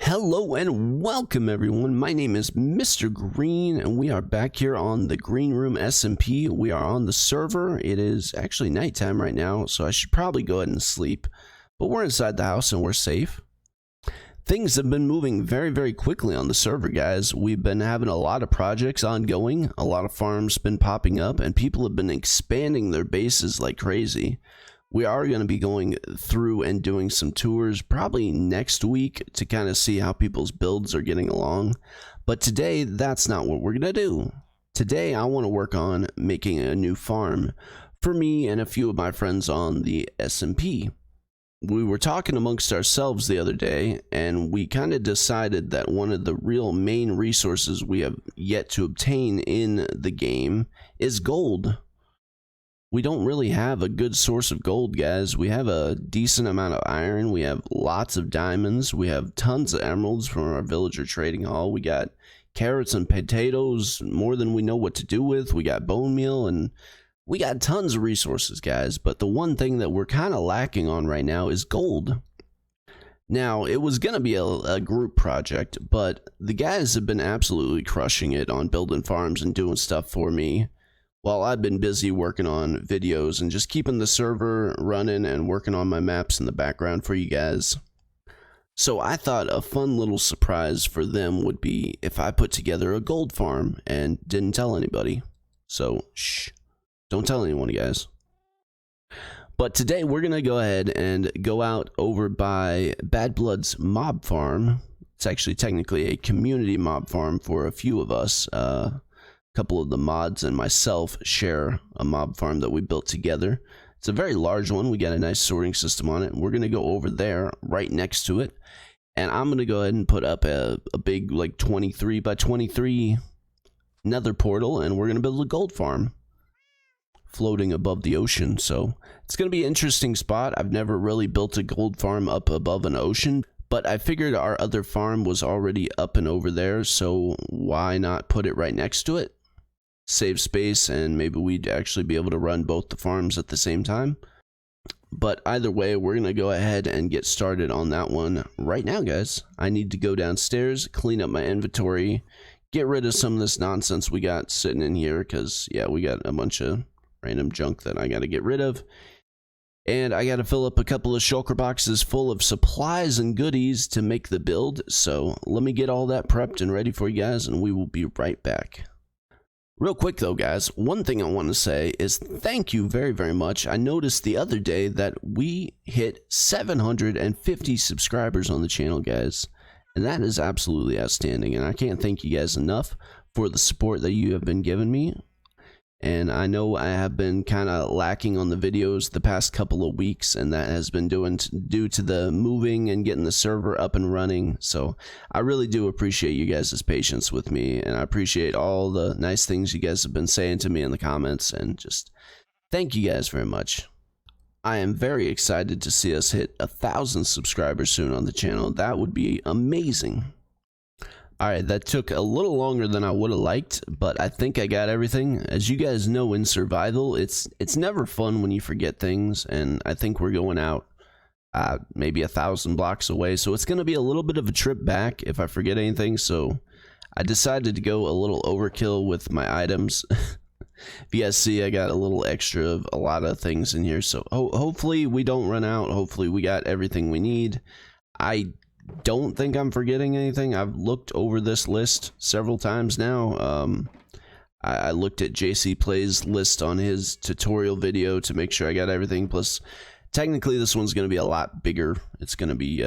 Hello and welcome everyone. My name is Mr. Green and we are back here on the Green Room SMP. We are on the server. It is actually nighttime right now, so I should probably go ahead and sleep. But we're inside the house and we're safe. Things have been moving very quickly on the server, guys. We've been having a lot of projects ongoing. A lot of farms been popping up and people have been expanding their bases like crazy. We are going to be going through and doing some tours probably next week to kind of see how people's builds are getting along. But today, that's not what we're going to do. Today, I want to work on making a new farm for me and a few of my friends on the SMP. We were talking amongst ourselves the other day, and we kind of decided that one of the real main resources we have yet to obtain in the game is gold. We don't really have a good source of gold, guys. We have a decent amount of iron. We have lots of diamonds. We have tons of emeralds from our villager trading hall. We got carrots and potatoes, more than we know what to do with. We got bone meal, and we got tons of resources, guys. But the one thing that we're kind of lacking on right now is gold. Now, it was going to be a group project, but the guys have been absolutely crushing it on building farms and doing stuff for me, while I've been busy working on videos and just keeping the server running and working on my maps in the background for you guys. So I thought a fun little surprise for them would be if I put together a gold farm and didn't tell anybody. So, shh, don't tell anyone, guys. But today we're going to go ahead and go out over by Bad Blood's mob farm. It's actually technically a community mob farm for a few of us. Couple of the mods and myself share a mob farm that we built together. It's a very large one. We got a nice sorting system on it. We're going to go over there right next to it. And I'm going to go ahead and put up a big like 23 by 23 nether portal. And we're going to build a gold farm floating above the ocean. So it's going to be an interesting spot. I've never really built a gold farm up above an ocean, but I figured our other farm was already up and over there. So why not put it right next to it? Save space, and maybe we'd actually be able to run both the farms at the same time. But either way, we're gonna go ahead and get started on that one right now, guys. I need to go downstairs, clean up my inventory, get rid of some of this nonsense we got sitting in here, because yeah, we got a bunch of random junk that I gotta get rid of. And I gotta fill up a couple of shulker boxes full of supplies and goodies to make the build. So let me get all that prepped and ready for you guys, and we will be right back. Real quick though, guys, one thing I want to say is thank you very much. I noticed the other day that we hit 750 subscribers on the channel, guys, and that is absolutely outstanding, and I can't thank you guys enough for the support that you have been giving me. And I know I have been kind of lacking on the videos the past couple of weeks, and that has been due to the moving and getting the server up and running. So I really do appreciate you guys' patience with me, and I appreciate all the nice things you guys have been saying to me in the comments, and just thank you guys very much. I am very excited to see us hit 1,000 subscribers soon on the channel. That would be amazing. Alright, that took a little longer than I would have liked, but I think I got everything. As you guys know, in survival, it's never fun when you forget things, and I think we're going out maybe 1,000 blocks away, so it's going to be a little bit of a trip back if I forget anything, so I decided to go a little overkill with my items. If you guys see, I got a little extra of a lot of things in here, so hopefully we don't run out. Hopefully we got everything we need. I don't think I'm forgetting anything. I've looked over this list several times now. I looked at JC Play's list on his tutorial video to make sure I got everything. Plus, technically this one's going to be a lot bigger. It's going to be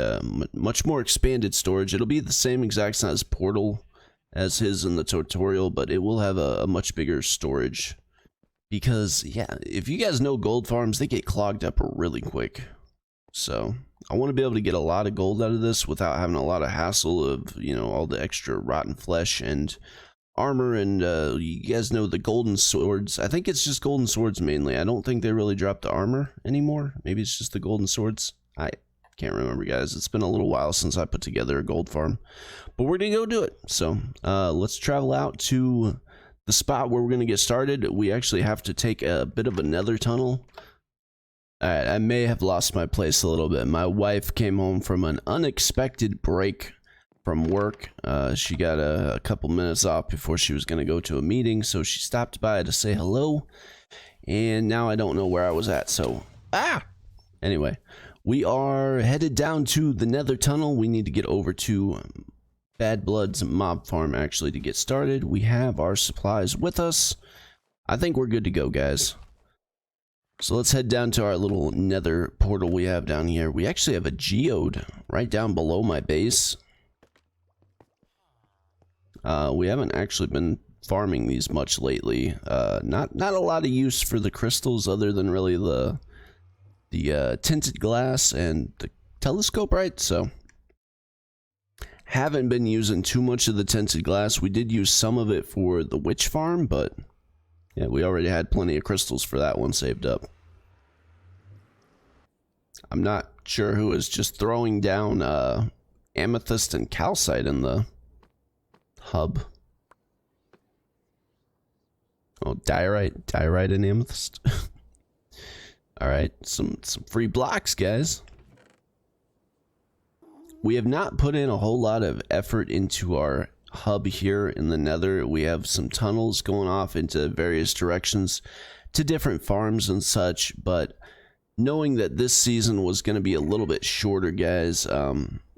much more expanded storage. It'll be the same exact size portal as his in the tutorial, but it will have a much bigger storage. Because, yeah, if you guys know gold farms, they get clogged up really quick. So I want to be able to get a lot of gold out of this without having a lot of hassle of, you know, all the extra rotten flesh and armor. And you guys know the golden swords. I think it's just golden swords mainly. I don't think they really drop the armor anymore. Maybe it's just the golden swords. I can't remember, guys. It's been a little while since I put together a gold farm, but we're gonna go do it. So let's travel out to the spot where we're gonna get started. We actually have to take a bit of a nether tunnel. Alright, I may have lost my place a little bit. My wife came home from an unexpected break from work. She got a couple minutes off before she was going to go to a meeting, so she stopped by to say hello, and now I don't know where I was at, so anyway, we are headed down to the Nether Tunnel. We need to get over to Bad Blood's mob farm actually to get started. We have our supplies with us. I think we're good to go, guys. So let's head down to our little nether portal we have down here. We actually have a geode right down below my base. We haven't actually been farming these much lately. Not a lot of use for the crystals other than really the tinted glass and the telescope, right? So haven't been using too much of the tinted glass. We did use some of it for the witch farm, but yeah, we already had plenty of crystals for that one saved up. I'm not sure who is just throwing down amethyst and calcite in the hub. Oh, diorite and amethyst. Alright, some free blocks, guys. We have not put in a whole lot of effort into our hub here in the nether. We have some tunnels going off into various directions to different farms and such, but knowing that this season was going to be a little bit shorter, guys,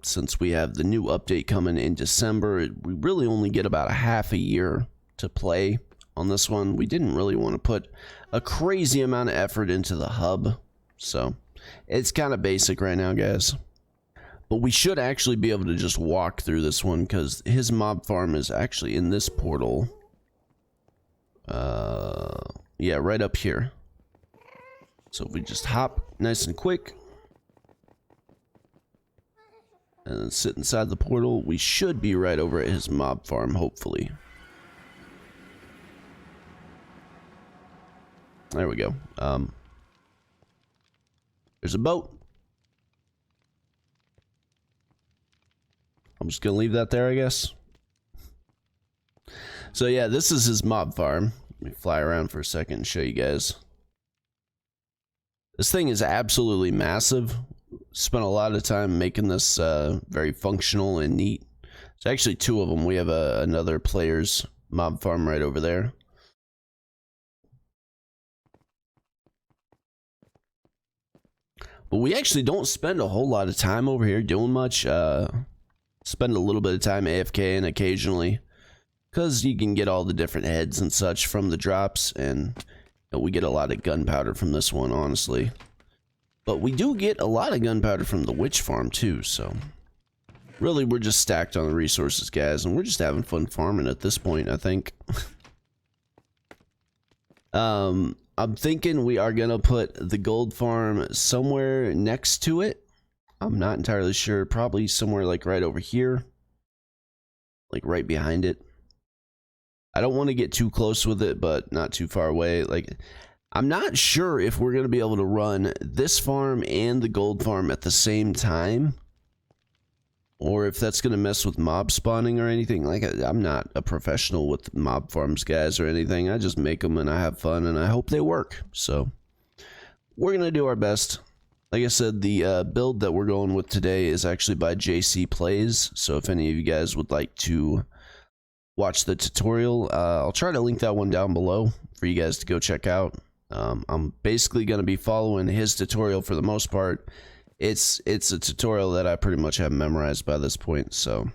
since we have the new update coming in December, we really only get about a half a year to play on this one. We didn't really want to put a crazy amount of effort into the hub, so it's kind of basic right now, guys. But we should actually be able to just walk through this one because his mob farm is actually in this portal. Yeah, right up here. So if we just hop nice and quick and then sit inside the portal, we should be right over at his mob farm, hopefully. There we go. There's a boat. I'm just gonna leave that there, I guess. So yeah, this is his mob farm. Let me fly around for a second and show you guys. This thing is absolutely massive. Spent a lot of time making this very functional and neat. There's actually two of them. We have another player's mob farm right over there. But we actually don't spend a whole lot of time over here doing much. Spend a little bit of time AFK and occasionally, because you can get all the different heads and such from the drops, and we get a lot of gunpowder from this one, honestly. But we do get a lot of gunpowder from the witch farm too, so really we're just stacked on the resources, guys, and we're just having fun farming at this point, I think. I'm thinking we are gonna put the gold farm somewhere next to it. I'm not entirely sure. Probably somewhere like right over here. Like right behind it. I don't want to get too close with it, but not too far away. Like, I'm not sure if we're going to be able to run this farm and the gold farm at the same time. Or if that's going to mess with mob spawning or anything. Like, I'm not a professional with mob farms, guys, or anything. I just make them and I have fun and I hope they work. So, we're going to do our best. Like I said, the build that we're going with today is actually by JC Plays, so if any of you guys would like to watch the tutorial, I'll try to link that one down below for you guys to go check out. I'm basically going to be following his tutorial for the most part. It's a tutorial that I pretty much have memorized by this point, so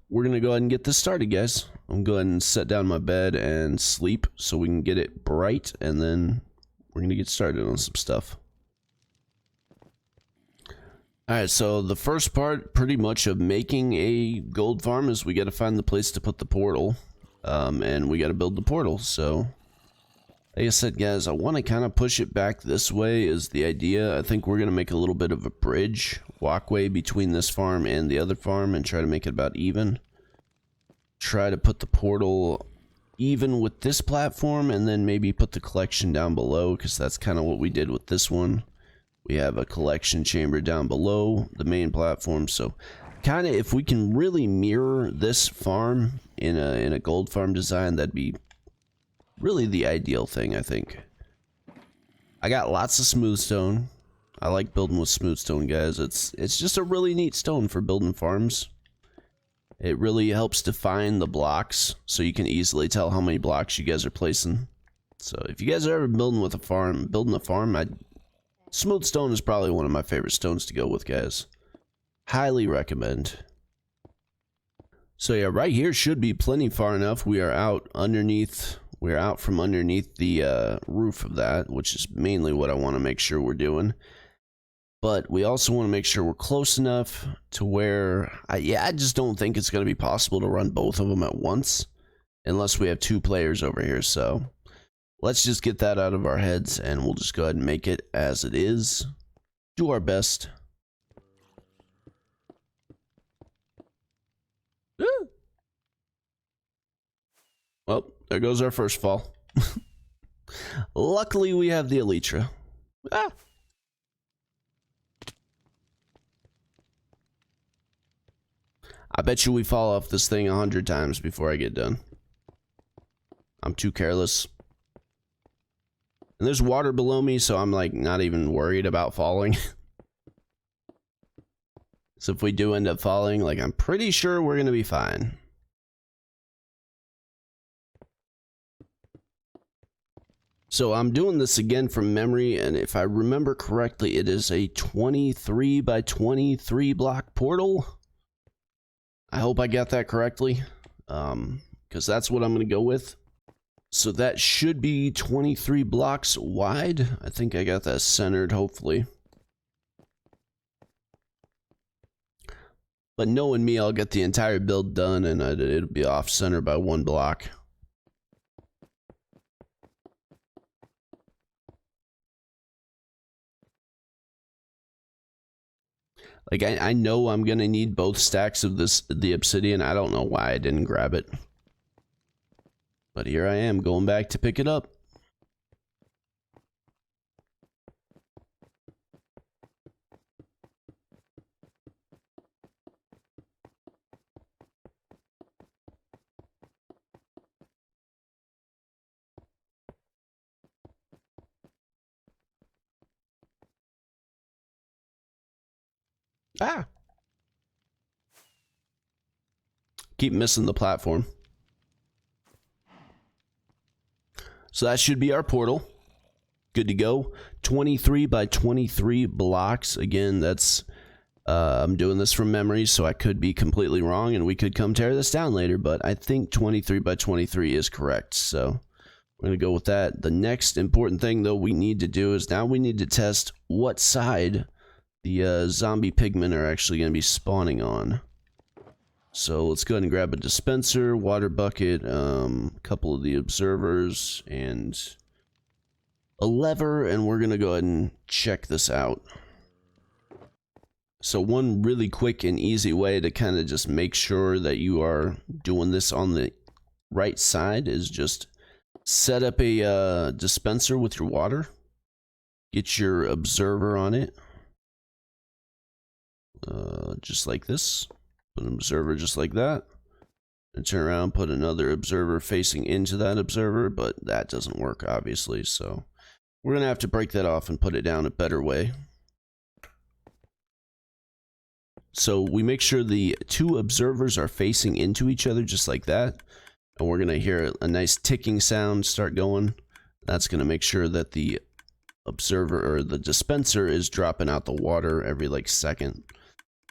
we're going to go ahead and get this started, guys. I'm going to go ahead and set down my bed and sleep so we can get it bright, and then we're going to get started on some stuff. Alright, so the first part pretty much of making a gold farm is we got to find the place to put the portal. And we got to build the portal. So, like I said, guys, I want to kind of push it back this way is the idea. I think we're going to make a little bit of a bridge walkway between this farm and the other farm and try to make it about even. Try to put the portal even with this platform, and then maybe put the collection down below, because that's kind of what we did with this one. We have a collection chamber down below the main platform, so kind of if we can really mirror this farm in a gold farm design, that'd be really the ideal thing, I think. I got lots of smooth stone, I like building with smooth stone, guys. It's just a really neat stone for building farms. It really helps define the blocks, so you can easily tell how many blocks you guys are placing. So if you guys are ever building a farm, smooth stone is probably one of my favorite stones to go with, guys. Highly recommend. So yeah, right here should be plenty far enough. We are out from underneath the roof of that, which is mainly what I want to make sure we're doing. But we also want to make sure we're close enough to where, I just don't think it's going to be possible to run both of them at once unless we have two players over here. So let's just get that out of our heads and we'll just go ahead and make it as it is. Do our best. Well, there goes our first fall. Luckily, we have the Elytra. I bet you we fall off this thing 100 times before I get done. I'm too careless. And there's water below me, so I'm like not even worried about falling. So if we do end up falling, like I'm pretty sure we're gonna be fine. So I'm doing this again from memory, and if I remember correctly, it is a 23 by 23 block portal. I hope I got that correctly, because that's what I'm going to go with. So that should be 23 blocks wide. I think I got that centered, hopefully. But knowing me, I'll get the entire build done, and it'll be off center by 1 block. Like, I know I'm going to need both stacks of the obsidian. I don't know why I didn't grab it. But here I am, going back to pick it up. Ah! Keep missing the platform. So that should be our portal. Good to go. 23 by 23 blocks. Again, that's I'm doing this from memory, so I could be completely wrong and we could come tear this down later, but I think 23 by 23 is correct. So we're going to go with that. The next important thing though we need to do is now we need to test what side the zombie pigmen are actually going to be spawning on. So let's go ahead and grab a dispenser, water bucket, a couple of the observers, and a lever, and we're going to go ahead and check this out. So one really quick and easy way to kind of just make sure that you are doing this on the right side is just set up a dispenser with your water. Get your observer on it. Just like this. Put an observer just like that. And turn around, put another observer facing into that observer, but that doesn't work obviously, so we're going to have to break that off and put it down a better way. So we make sure the two observers are facing into each other just like that. And we're going to hear a nice ticking sound start going. That's going to make sure that the observer or the dispenser is dropping out the water every like second.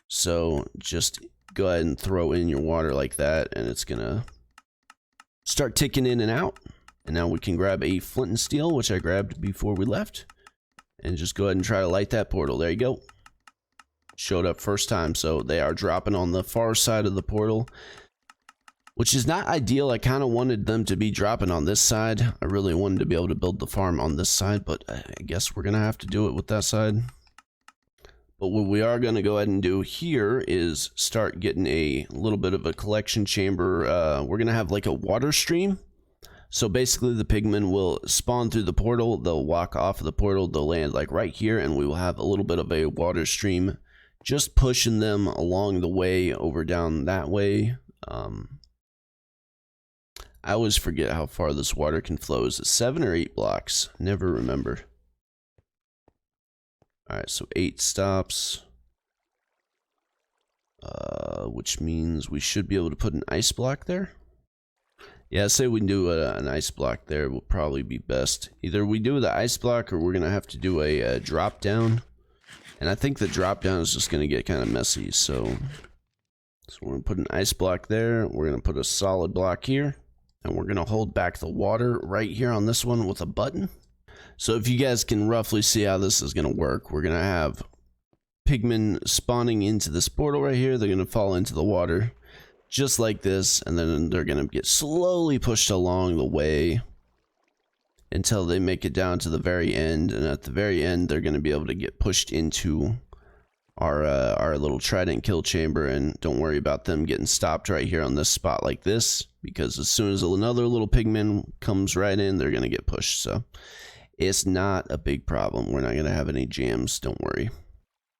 So just go ahead and throw in your water like that and it's going to start ticking in and out. And now we can grab a flint and steel, which I grabbed before we left. And just go ahead and try to light that portal. There you go. Showed up first time, so they are dropping on the far side of the portal, which is not ideal. I kind of wanted them to be dropping on this side. I really wanted to be able to build the farm on this side, but I guess we're gonna have to do it with that side. But what we are gonna go ahead and do here is start getting a little bit of a collection chamber. We're gonna have like a water stream. So basically the pigmen will spawn through the portal, they'll walk off of the portal, they'll land like right here, and we will have a little bit of a water stream just pushing them along the way over down that way. I always forget how far this water can flow. Is it 7 or 8 blocks? Never remember. Alright, so 8 stops. Which means we should be able to put an ice block there. Yeah, say we do an ice block there will probably be best. Either we do the ice block or we're going to have to do a drop down. And I think the drop down is just going to get kind of messy. So we're going to put an ice block there. We're going to put a solid block here. And we're going to hold back the water right here on this one with a button. So if you guys can roughly see how this is going to work, we're going to have pigmen spawning into this portal right here. They're going to fall into the water just like this, and then they're going to get slowly pushed along the way until they make it down to the very end. And at the very end, they're going to be able to get pushed into our little Trident kill chamber. And don't worry about them getting stopped right here on this spot like this, because as soon as another little pigman comes right in, they're going to get pushed. So it's not a big problem. We're not going to have any jams, don't worry.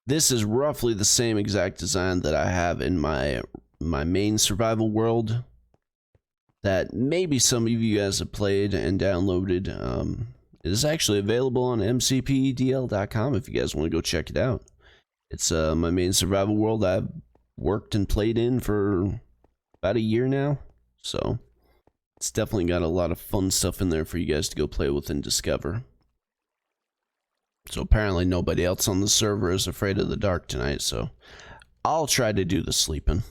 This is roughly the same exact design that I have in my main survival world that maybe some of you guys have played and downloaded. It is actually available on mcpedl.com if you guys want to go check it out. It's my main survival world I've worked and played in for about a year now, so it's definitely got a lot of fun stuff in there for you guys to go play with and discover. So apparently nobody else on the server is afraid of the dark tonight, so I'll try to do the sleeping.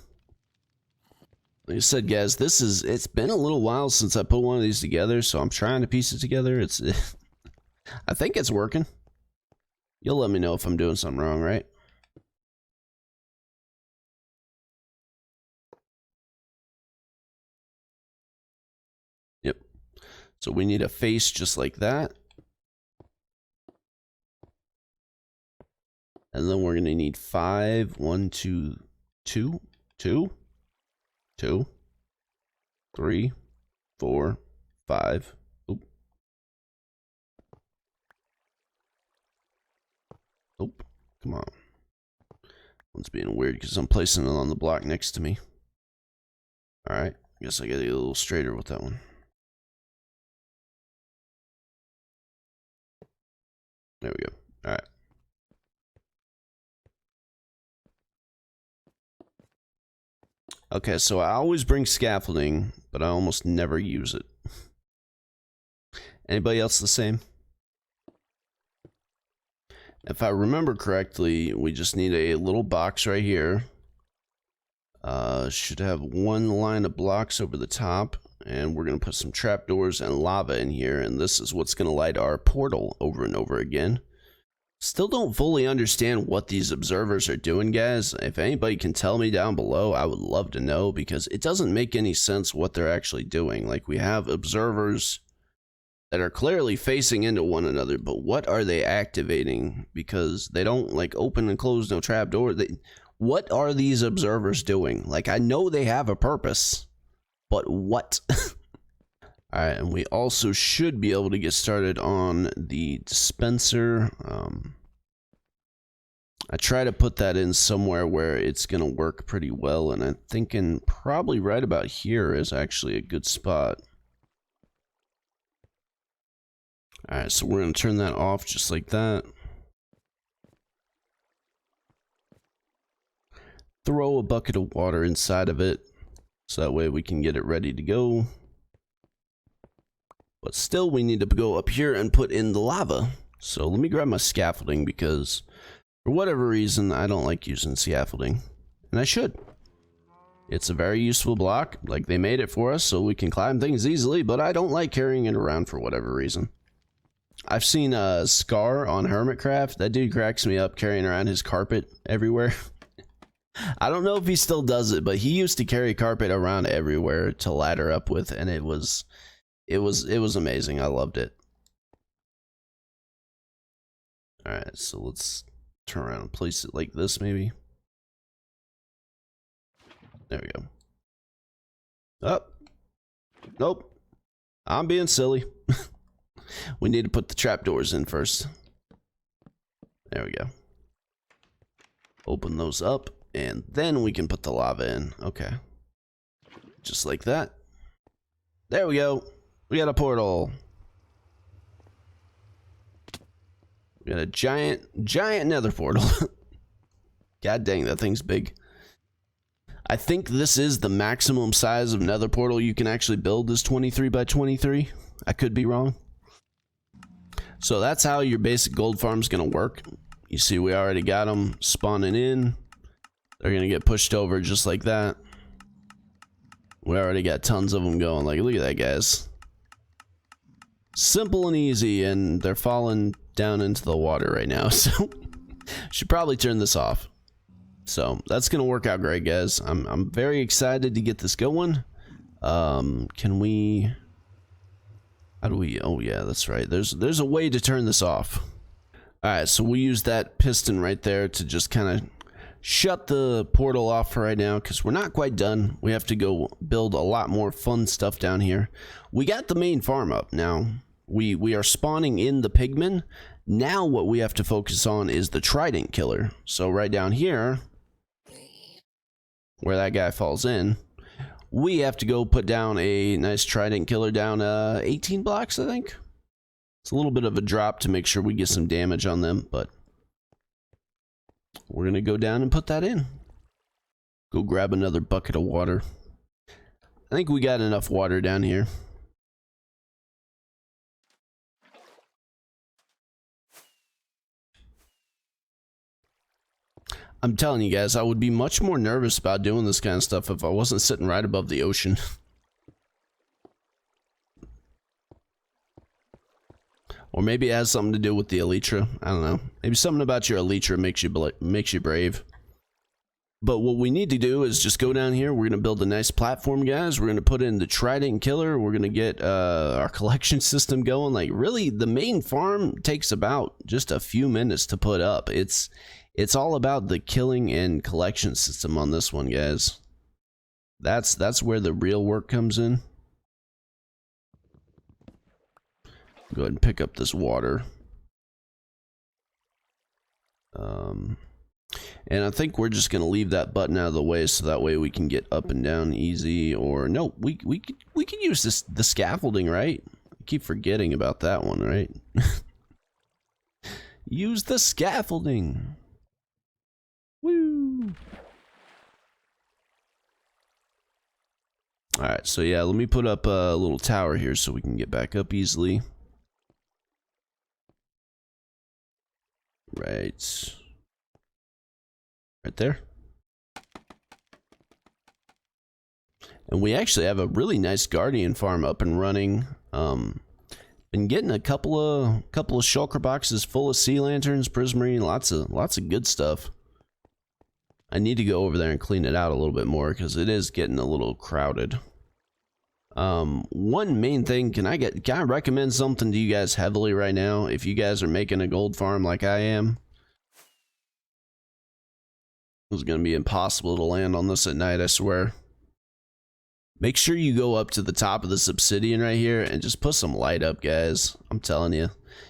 Like I said, guys, it's been a little while since I put one of these together, so I'm trying to piece it together. I think it's working. You'll let me know if I'm doing something wrong, right? Yep. So we need a face just like that. And then we're going to need 5, 1, 2, 2, 2, 2, 3, 4, 5. Oop. Oop. Come on. One's being weird because I'm placing it on the block next to me. Alright. I guess I gotta get a little straighter with that one. There we go. Alright. Okay, so I always bring scaffolding, but I almost never use it. Anybody else the same? If I remember correctly, we just need a little box right here. Should have one line of blocks over the top, and we're going to put some trapdoors and lava in here, and this is what's going to light our portal over and over again. Still don't fully understand what these observers are doing, guys. If anybody can tell me down below, I would love to know, because it doesn't make any sense what they're actually doing. Like, we have observers that are clearly facing into one another, but what are they activating? Because they don't, like, open and close no trapdoor. What are these observers doing? Like, I know they have a purpose, but what? Alright, and we also should be able to get started on the dispenser. I try to put that in somewhere where it's going to work pretty well, and I'm thinking probably right about here is actually a good spot. Alright, so we're going to turn that off just like that. Throw a bucket of water inside of it, so that way we can get it ready to go. But still, we need to go up here and put in the lava. So let me grab my scaffolding, because for whatever reason, I don't like using scaffolding. And I should. It's a very useful block. Like, they made it for us so we can climb things easily, but I don't like carrying it around for whatever reason. I've seen Scar on Hermitcraft. That dude cracks me up carrying around his carpet everywhere. I don't know if he still does it, but he used to carry carpet around everywhere to ladder up with, and it was amazing. I loved it. Alright, so let's turn around and place it like this, maybe. There we go. Oh. Nope. I'm being silly. We need to put the trapdoors in first. There we go. Open those up, and then we can put the lava in. Okay. Just like that. There we go. We got a portal. We got a giant nether portal. God dang, that thing's big. I think this is the maximum size of nether portal you can actually build, is 23 by 23. I could be wrong. So that's how your basic gold farm is going to work. You see, we already got them spawning in. They're going to get pushed over just like that. We already got tons of them going. Like, look at that, guys. Simple and easy, and they're falling down into the water right now. So, should probably turn this off. So, that's going to work out great, guys. I'm very excited to get this going. Can we... How do we... Oh, yeah, that's right. There's a way to turn this off. Alright, so we use that piston right there to just kind of shut the portal off for right now, because we're not quite done. We have to go build a lot more fun stuff down here. We got the main farm up now. We are spawning in the pigmen. Now what we have to focus on is the Trident killer. So right down here, where that guy falls in, we have to go put down a nice Trident killer down 18 blocks, I think. It's a little bit of a drop to make sure we get some damage on them, but we're going to go down and put that in. Go grab another bucket of water. I think we got enough water down here. I'm telling you guys, I would be much more nervous about doing this kind of stuff if I wasn't sitting right above the ocean. Or maybe it has something to do with the elytra. I don't know. Maybe something about your elytra makes you brave. But what we need to do is just go down here. We're going to build a nice platform, guys. We're going to put in the Trident killer. We're going to get our collection system going. Like, really, the main farm takes about just a few minutes to put up. It's all about the killing and collection system on this one, guys. That's where the real work comes in. Go ahead and pick up this water. And I think we're just gonna leave that button out of the way so that way we can get up and down easy. Or no, we could use the scaffolding, right? I keep forgetting about that one, right? Use the scaffolding. Woo! Alright, so yeah, let me put up a little tower here so we can get back up easily. Right there. And we actually have a really nice guardian farm up and running. Been getting a couple of shulker boxes full of sea lanterns, prismarine, lots of good stuff. I need to go over there and clean it out a little bit more because it is getting a little crowded. One main thing, can I recommend something to you guys heavily right now if you guys are making a gold farm like I am? It's gonna be impossible to land on this at night, I swear. Make sure you go up to the top of this obsidian right here and just put some light up, guys. I'm telling you,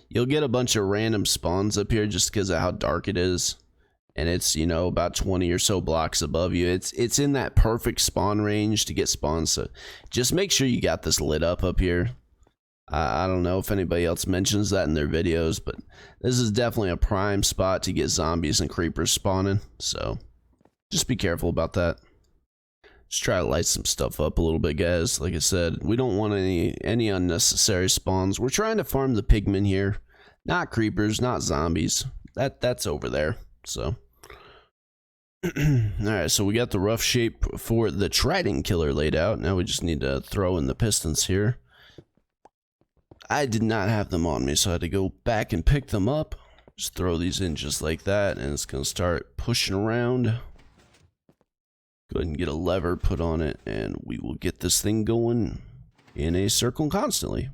you'll get a bunch of random spawns up here just because of how dark it is. And it's, you know, about 20 or so blocks above you. It's in that perfect spawn range to get spawns. So just make sure you got this lit up here. I don't know if anybody else mentions that in their videos, but this is definitely a prime spot to get zombies and creepers spawning. So just be careful about that. Just try to light some stuff up a little bit, guys. Like I said, we don't want any unnecessary spawns. We're trying to farm the pigmen here, not creepers, not zombies. That's over there. So alright, so we got the rough shape for the Trident killer laid out. Now we just need to throw in the pistons here. I did not have them on me, so I had to go back and pick them up. Just throw these in just like that, and it's going to start pushing around. Go ahead and get a lever put on it, and we will get this thing going in a circle constantly.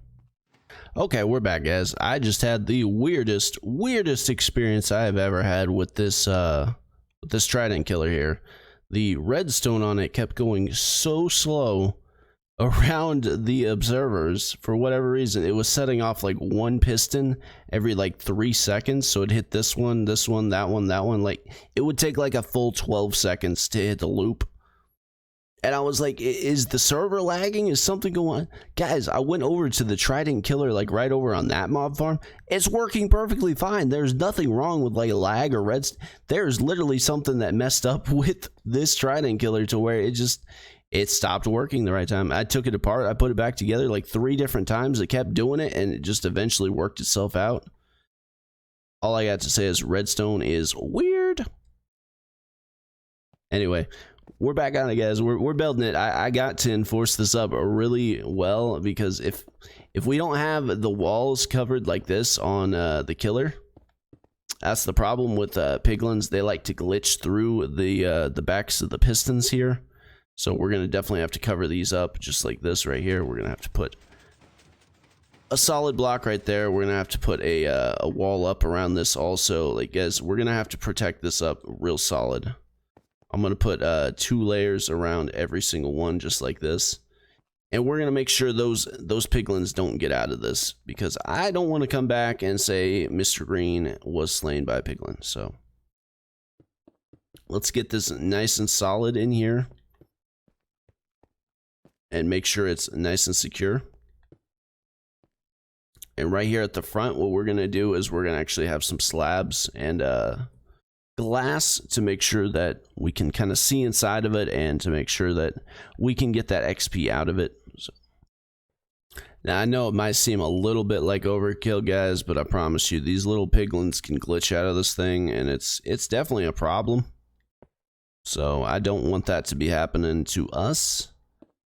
Okay, we're back, guys. I just had the weirdest experience I have ever had with this Trident killer here. The redstone on it kept going so slow around the observers for whatever reason. It was setting off like one piston every like 3 seconds, so it hit this one, that one. Like, it would take like a full 12 seconds to hit the loop. And I was like, is the server lagging? Is something going on? Guys, I went over to the Trident killer, like right over on that mob farm. It's working perfectly fine. There's nothing wrong with like lag or reds. There's literally something that messed up with this Trident killer to where it stopped working the right time. I took it apart. I put it back together like 3 different times. It kept doing it and it just eventually worked itself out. All I got to say is redstone is weird. Anyway, we're back on it, guys. We're building it. I got to enforce this up really well, because if we don't have the walls covered like this on the killer, that's the problem with piglins. They like to glitch through the backs of the pistons here. So we're gonna definitely have to cover these up just like this right here. We're gonna have to put a solid block right there. We're gonna have to put a wall up around this also. Like, guys, we're gonna have to protect this up real solid. I'm going to put 2 layers around every single one, just like this. And we're going to make sure those piglins don't get out of this, because I don't want to come back and say Mr. Green was slain by a piglin. So let's get this nice and solid in here and make sure it's nice and secure. And right here at the front, what we're going to do is we're going to actually have some slabs and glass to make sure that we can kind of see inside of it, and to make sure that we can get that XP out of it. So, now I know it might seem a little bit like overkill, guys, but I promise you these little piglins can glitch out of this thing, and it's definitely a problem. So I don't want that to be happening to us.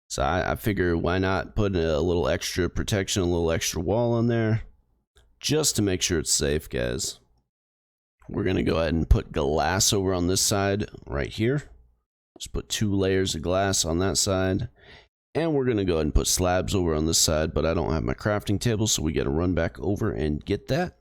So I figure, why not put a little extra protection, a little extra wall on there, just to make sure it's safe, guys. We're going to go ahead and put glass over on this side right here. Just put 2 layers of glass on that side. And we're going to go ahead and put slabs over on this side, but I don't have my crafting table, so we got to run back over and get that.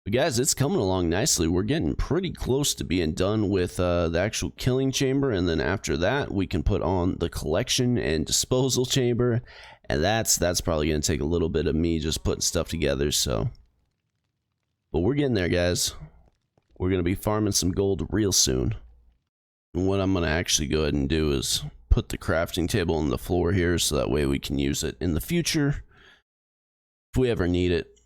But guys, it's coming along nicely. We're getting pretty close to being done with the actual killing chamber, and then after that, we can put on the collection and disposal chamber. And that's probably going to take a little bit of me just putting stuff together, so... But we're getting there, guys. We're going to be farming some gold real soon. And what I'm going to actually go ahead and do is put the crafting table on the floor here, so that way we can use it in the future if we ever need it.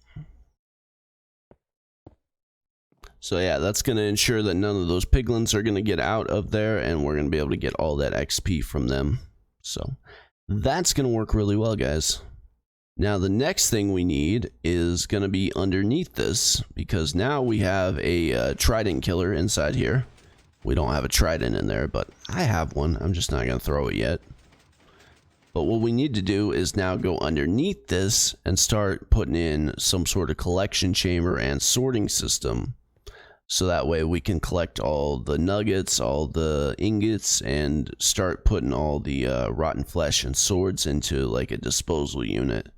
So yeah, that's going to ensure that none of those piglins are going to get out of there, and we're going to be able to get all that XP from them. So that's going to work really well, guys. Now the next thing we need is going to be underneath this, because now we have a Trident killer inside here. We don't have a Trident in there, but I have one. I'm just not going to throw it yet. But what we need to do is now go underneath this and start putting in some sort of collection chamber and sorting system. So that way we can collect all the nuggets, all the ingots, and start putting all the rotten flesh and swords into like a disposal unit.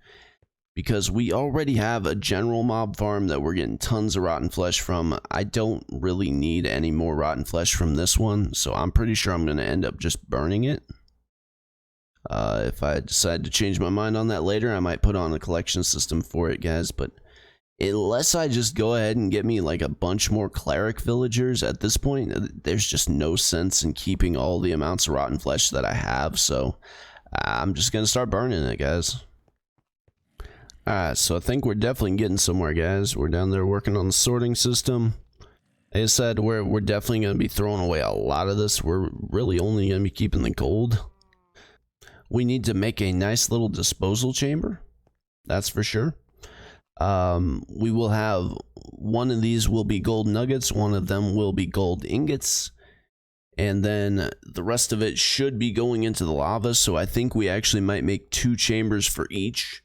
Because we already have a general mob farm that we're getting tons of rotten flesh from. I don't really need any more rotten flesh from this one, so I'm pretty sure I'm going to end up just burning it. If I decide to change my mind on that later, I might put on a collection system for it, guys. But unless I just go ahead and get me like a bunch more cleric villagers at this point, there's just no sense in keeping all the amounts of rotten flesh that I have. So I'm just going to start burning it, guys. Alright, so I think we're definitely getting somewhere, guys. We're down there working on the sorting system. Like I said, we're definitely going to be throwing away a lot of this. We're really only going to be keeping the gold. We need to make a nice little disposal chamber. That's for sure. We will have, one of these will be gold nuggets, one of them will be gold ingots, and then the rest of it should be going into the lava. So I think we actually might make 2 chambers for each,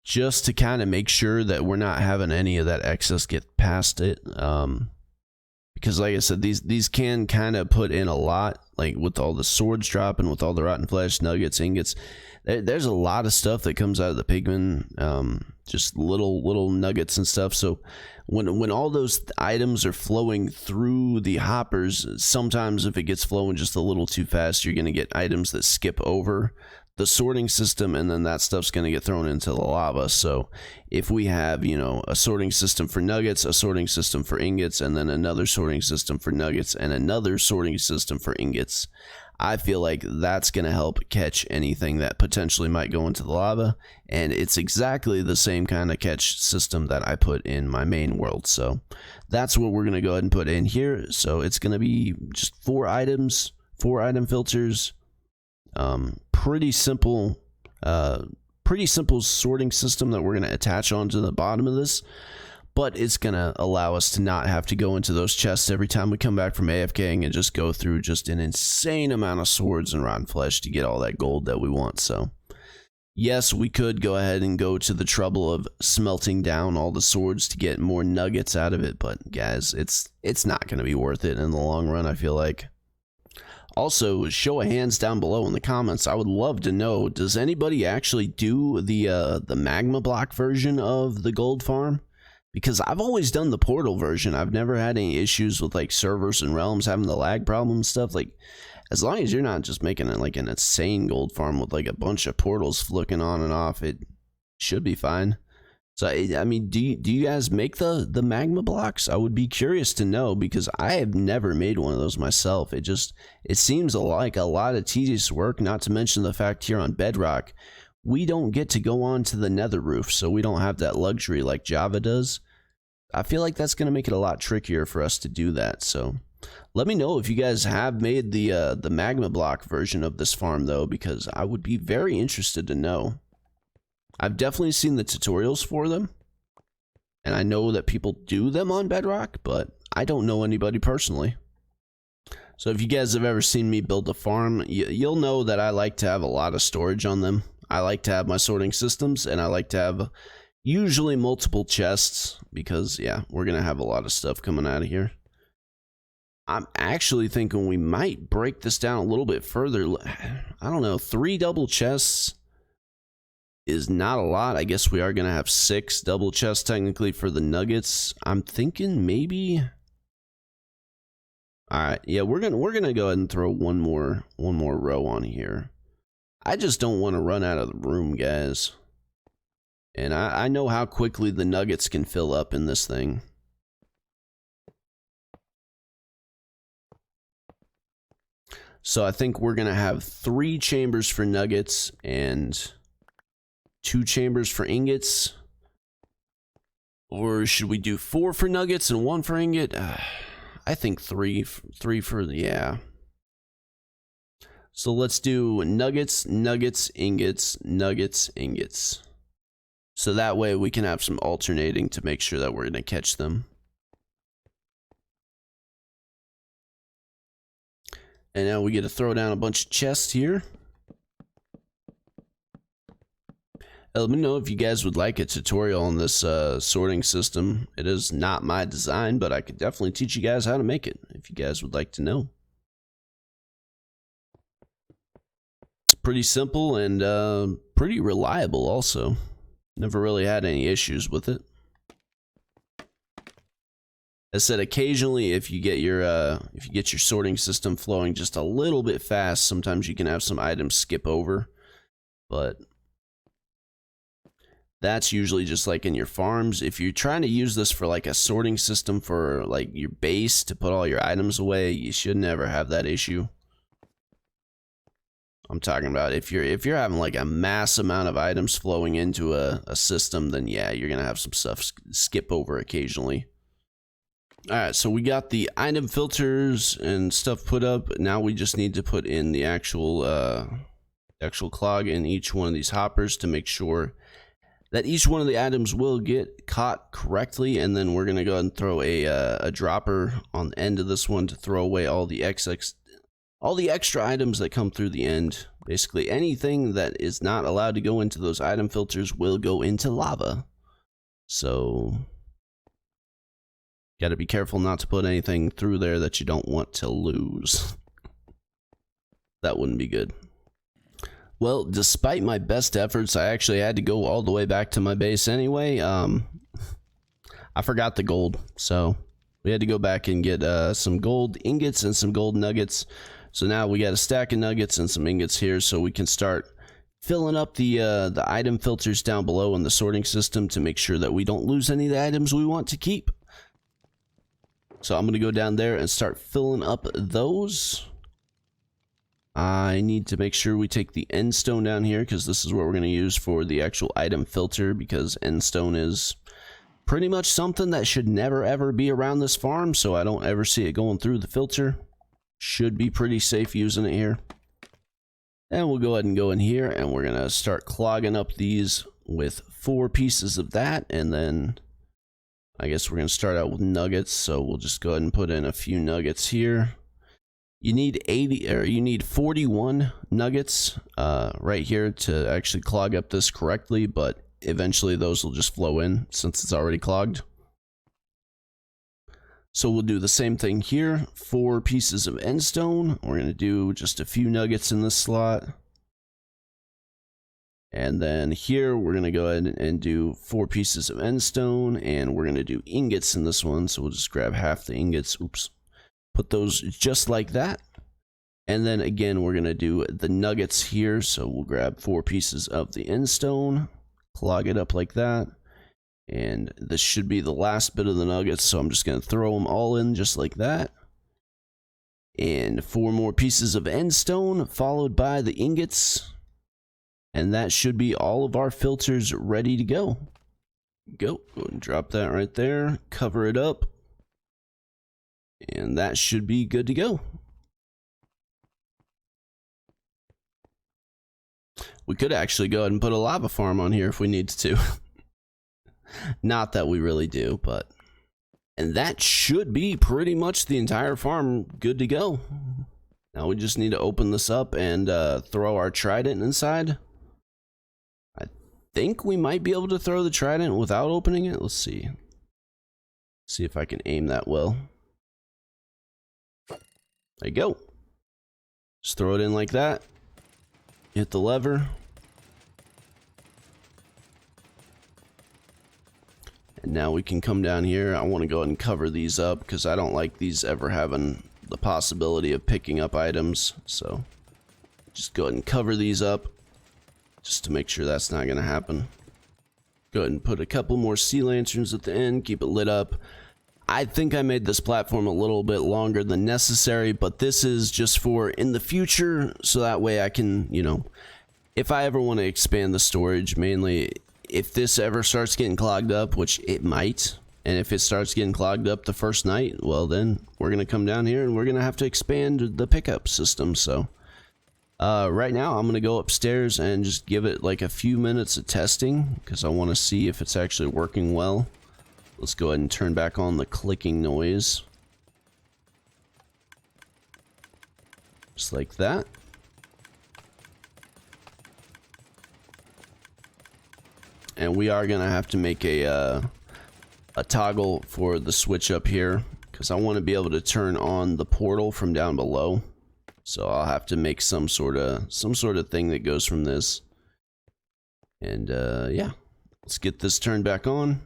just to kind of make sure that we're not having any of that excess get past it. Because like I said, these can kind of put in a lot, like with all the swords dropping, with all the rotten flesh, nuggets, ingots. There's a lot of stuff that comes out of the pigman, just little nuggets and stuff. So when all those items are flowing through the hoppers, sometimes if it gets flowing just a little too fast, you're going to get items that skip over the sorting system, and then that stuff's going to get thrown into the lava. So if we have, you know, a sorting system for nuggets, a sorting system for ingots, and then another sorting system for nuggets, and another sorting system for ingots, I feel like that's going to help catch anything that potentially might go into the lava, and it's exactly the same kind of catch system that I put in my main world. So that's what we're going to go ahead and put in here. So it's going to be just 4 items, 4 item filters. Pretty simple sorting system that we're going to attach onto the bottom of this. But it's going to allow us to not have to go into those chests every time we come back from AFKing and just go through just an insane amount of swords and rotten flesh to get all that gold that we want. So, yes, we could go ahead and go to the trouble of smelting down all the swords to get more nuggets out of it. But, guys, it's not going to be worth it in the long run, I feel like. Also, show of hands down below in the comments. I would love to know, does anybody actually do the magma block version of the gold farm? Because I've always done the portal version. I've never had any issues with like servers and realms having the lag problem and stuff. Like, as long as you're not just making it like an insane gold farm with like a bunch of portals flicking on and off, it should be fine. So I mean, do you guys make the magma blocks? I would be curious to know, because I have never made one of those myself. It seems like a lot of tedious work. Not to mention the fact here on Bedrock, we don't get to go on to the nether roof, so we don't have that luxury like Java does. I feel like that's going to make it a lot trickier for us to do that. So let me know if you guys have made the magma block version of this farm, though, because I would be very interested to know. I've definitely seen the tutorials for them, and I know that people do them on Bedrock, but I don't know anybody personally. So if you guys have ever seen me build a farm, you'll know that I like to have a lot of storage on them. I like to have my sorting systems, and I like to have usually multiple chests, because, yeah, we're going to have a lot of stuff coming out of here. I'm actually thinking we might break this down a little bit further. I don't know, 3 double chests is not a lot. I guess we are going to have 6 double chests technically for the nuggets. I'm thinking maybe... Alright, yeah, we're gonna go ahead and throw one more row on here. I just don't want to run out of the room, guys. And I know how quickly the nuggets can fill up in this thing. So I think we're going to have 3 chambers for nuggets and 2 chambers for ingots. Or should we do 4 for nuggets and 1 for ingot? I think 3 for, yeah. So let's do nuggets, ingots, nuggets, ingots. So that way we can have some alternating to make sure that we're going to catch them. And now we get to throw down a bunch of chests here. Let me know if you guys would like a tutorial on this sorting system. It is not my design, but I could definitely teach you guys how to make it if you guys would like to know. It's pretty simple and pretty reliable also. Never really had any issues with it. As I said, occasionally if you get your sorting system flowing just a little bit fast, sometimes you can have some items skip over, but that's usually just like in your farms. If you're trying to use this for like a sorting system for like your base to put all your items away, you should never have that issue. I'm talking about if you're having like a mass amount of items flowing into a system, then yeah, you're gonna have some stuff skip over occasionally. Alright, so we got the item filters and stuff put up. Now we just need to put in the actual clog in each one of these hoppers to make sure that each one of the items will get caught correctly, and then we're gonna go ahead and throw a dropper on the end of this one to throw away all the extra items that come through the end. Basically anything that is not allowed to go into those item filters will go into lava. So gotta be careful not to put anything through there that you don't want to lose. That wouldn't be good. Well, despite my best efforts, I actually had to go all the way back to my base anyway. I forgot the gold, so we had to go back and get some gold ingots and some gold nuggets. So now we got a stack of nuggets and some ingots here, so we can start filling up the item filters down below in the sorting system to make sure that we don't lose any of the items we want to keep. So I'm going to go down there and start filling up those. I need to make sure we take the end stone down here, because this is what we're going to use for the actual item filter, because end stone is pretty much something that should never ever be around this farm, so I don't ever see it going through the filter. Should be pretty safe using it here. And we'll go ahead and go in here, and we're going to start clogging up these with 4 pieces of that, and then I guess we're going to start out with nuggets, so we'll just go ahead and put in a few nuggets here. You need 41 nuggets right here to actually clog up this correctly, but eventually those will just flow in since it's already clogged. So we'll do the same thing here. 4 pieces of end stone. We're going to do just a few nuggets in this slot. And then here we're going to go ahead and do 4 pieces of end stone, and we're going to do ingots in this one. So we'll just grab half the ingots. Oops. Put those just like that. And then again, we're going to do the nuggets here. So we'll grab 4 pieces of the end stone, clog it up like that. And this should be the last bit of the nuggets. So I'm just going to throw them all in just like that. And 4 more pieces of end stone, followed by the ingots. And that should be all of our filters ready to go. Go and drop that right there. Cover it up. And that should be good to go. We could actually go ahead and put a lava farm on here if we needed to. Not that we really do, but... And that should be pretty much the entire farm good to go. Now we just need to open this up and throw our trident inside. I think we might be able to throw the trident without opening it. Let's see. See if I can aim that well. There you go. Just throw it in like that. Hit the lever. And now we can come down here. I want to go ahead and cover these up because I don't like these ever having the possibility of picking up items. So just go ahead and cover these up just to make sure that's not going to happen. Go ahead and put a couple more sea lanterns at the end. Keep it lit up. I think I made this platform a little bit longer than necessary, but this is just for in the future, so that way I can, you know, if I ever want to expand the storage, mainly if this ever starts getting clogged up, which it might, and if it starts getting clogged up the first night, well then we're going to come down here and we're going to have to expand the pickup system. So right now I'm going to go upstairs and just give it like a few minutes of testing because I want to see if it's actually working well. Let's go ahead and turn back on the clicking noise. Just like that. And we are going to have to make a toggle for the switch up here because I want to be able to turn on the portal from down below. So I'll have to make some sort of thing that goes from this. And yeah, let's get this turned back on.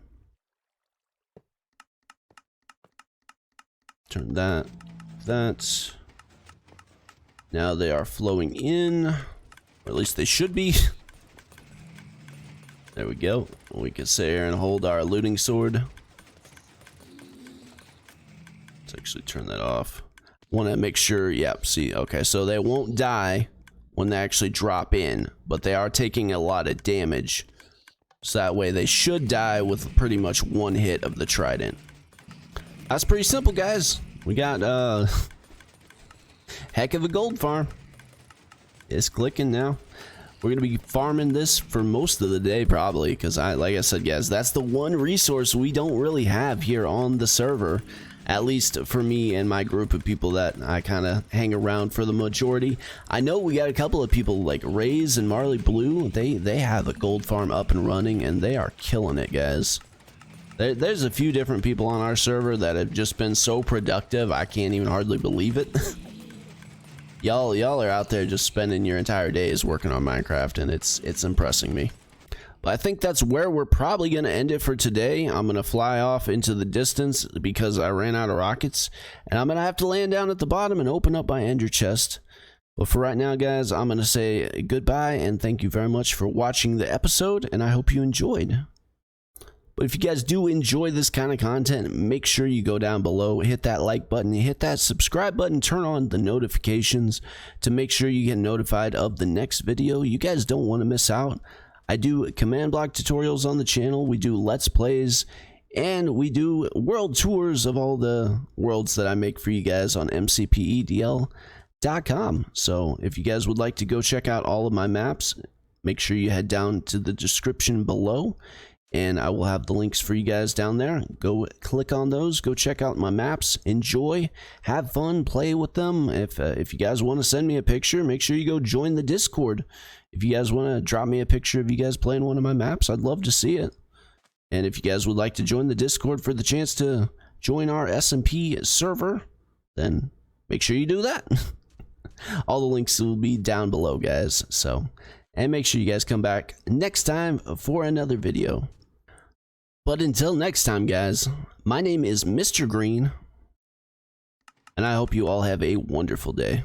Turn that. Now they are flowing in, or at least they should be. There we go. We can sit here and hold our looting sword. Let's actually turn that off. Want to make sure, yep, see, okay, so they won't die when they actually drop in, but they are taking a lot of damage. So that way they should die with pretty much one hit of the trident. That's pretty simple, guys. We got heck of a gold farm. It's clicking now. We're gonna be farming this for most of the day probably because like I said, guys, that's the one resource we don't really have here on the server, at least for me and my group of people that I kind of hang around for the majority. I know we got a couple of people like Rays and Marley Blue. They have a gold farm up and running and they are killing it, guys. There's a few different people on our server that have just been so productive, I can't even hardly believe it. Y'all are out there just spending your entire days working on Minecraft, and it's impressing me. But I think that's where we're probably going to end it for today. I'm going to fly off into the distance because I ran out of rockets, and I'm going to have to land down at the bottom and open up my ender chest. But for right now, guys, I'm going to say goodbye, and thank you very much for watching the episode, and I hope you enjoyed. But if you guys do enjoy this kind of content, make sure you go down below, hit that like button, hit that subscribe button, turn on the notifications to make sure you get notified of the next video. You guys don't want to miss out. I do command block tutorials on the channel, we do let's plays, and we do world tours of all the worlds that I make for you guys on mcpedl.com. So if you guys would like to go check out all of my maps, make sure you head down to the description below, and I will have the links for you guys down there. Go click on those, go check out my maps, enjoy, have fun, play with them. If you guys want to send me a picture, make sure you go join the Discord. If you guys want to drop me a picture of you guys playing one of my maps, I'd love to see it. And if you guys would like to join the Discord for the chance to join our SMP server, then make sure you do that. All the links will be down below, guys. So, and make sure you guys come back next time for another video. But until next time, guys, my name is Mr. Green, and I hope you all have a wonderful day.